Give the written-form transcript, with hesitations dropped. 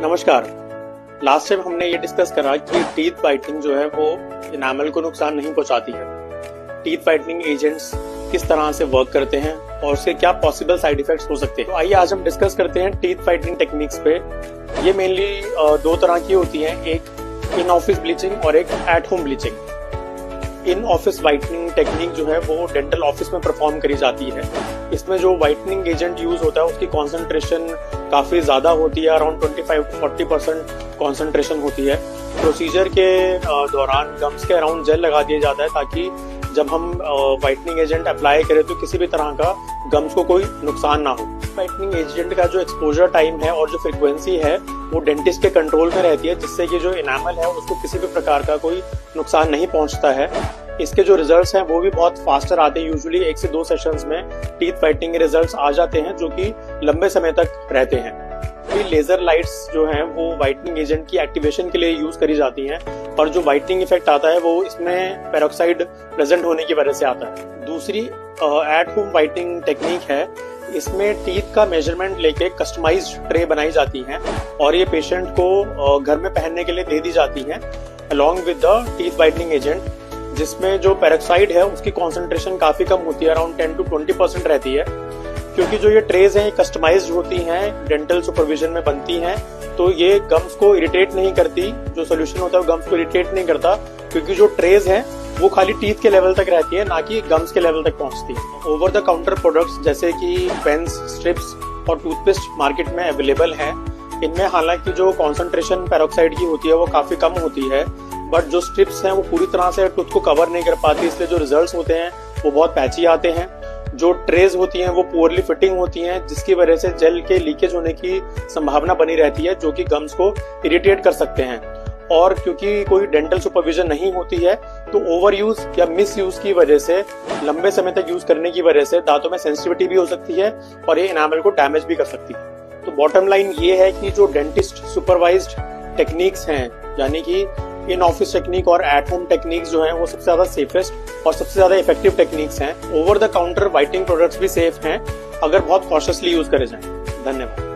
नमस्कार। Last time हमने ये डिस्कस करा कि टीथ वाइटनिंग जो है वो इनामल को नुकसान नहीं पहुंचाती है। टीथ वाइटनिंग एजेंट्स किस तरह से वर्क करते हैं और उसके क्या पॉसिबल साइड इफेक्ट्स हो सकते हैं। तो आइए आज हम डिस्कस करते हैं टीथ वाइटनिंग टेक्निक्स पे। ये मेनली दो तरह की होती हैं, एक इन ऑफिस ब्लीचिंग और एक at home bleaching. In office whitening technique जो है वो डेंटल ऑफिस में परफॉर्म करी जाती है। इसमें जो वाइटनिंग एजेंट यूज होता है उसकी कॉन्सेंट्रेशन काफी ज्यादा होती है, अराउंड 25-40% कॉन्सेंट्रेशन होती है। प्रोसीजर के दौरान गम्स के अराउंड जेल लगा दिया जाता है ताकि जब हम वाइटनिंग एजेंट अप्लाई करें तो किसी भी तरह का गम्स को कोई नुकसान ना हो। वाइटनिंग एजेंट का जो एक्सपोजर टाइम है और जो फ्रीक्वेंसी है वो डेंटिस्ट के कंट्रोल में रहती है, जिससे कि जो इनामल है उसको किसी भी प्रकार का कोई नुकसान नहीं पहुंचता है। इसके जो रिजल्ट्स हैं वो भी बहुत फास्टर आते हैं। यूजुअली 1 से 2 सेशंस में टीथ वाइटनिंग के रिजल्ट्स आ जाते हैं जो कि लंबे समय तक रहते हैं। लेजर लाइट्स जो हैं वो वाइटनिंग एजेंट की एक्टिवेशन के लिए यूज करी जाती हैं और जो वाइटनिंग इफेक्ट आता है वो इसमें पेरोक्साइड प्रेजेंट होने की वजह से आता है। दूसरी एट होम वाइटनिंग टेक्निक है, इसमें टीथ का मेजरमेंट लेके कस्टमाइज्ड ट्रे बनाई जाती हैं और ये पेशेंट को घर में पहनने के लिए दे दी जाती हैं along with the teeth whitening agent, जिसमें जो पेरोक्साइड है उसकी कॉन्सेंट्रेशन काफी कम होती है, अराउंड 10 to 20% रहती है। क्योंकि जो ये ट्रेज हैं कस्टमाइज्ड होती हैं, डेंटल सुपरविजन में बनती हैं, तो ये गम्स को इरिटेट नहीं करती। जो सोल्यूशन होता है वो गम्स को इरिटेट नहीं करता, क्योंकि जो ट्रेज हैं वो खाली टीथ के लेवल तक रहती है, ना कि गम्स के लेवल तक पहुंचती है। ओवर द काउंटर प्रोडक्ट्स जैसे कि पेन्स, स्ट्रिप्स और टूथपेस्ट मार्केट में अवेलेबल हैं। इनमें हालांकि जो कॉन्सेंट्रेशन पेरोक्साइड की होती है वो काफी कम होती है, बट जो स्ट्रिप्स हैं वो पूरी तरह से टूथ को कवर नहीं कर पाती, इसलिए जो रिजल्ट्स होते हैं वो बहुत पैची आते हैं। जो ट्रेज होती हैं वो पुअरली फिटिंग होती हैं, जिसकी वजह से जेल के लीकेज होने की संभावना बनी रहती है, जो कि गम्स को इरिटेट कर सकते हैं। और क्योंकि कोई डेंटल सुपरविजन नहीं होती है तो ओवर यूज या मिस यूज की वजह से, लंबे समय तक यूज करने की वजह से दांतों में सेंसिटिविटी भी हो सकती है और ये इनामल को डैमेज भी कर सकती है। तो बॉटम लाइन ये है कि जो डेंटिस्ट सुपरवाइज्ड टेक्निक्स हैं, यानी कि इन ऑफिस टेक्निक और एट होम टेक्निक्स जो हैं वो सबसे ज्यादा सेफेस्ट और सबसे ज्यादा इफेक्टिव टेक्निक्स हैं। Over the counter whitening products भी सेफ हैं अगर बहुत कॉशियसली यूज करे जाएं। धन्यवाद।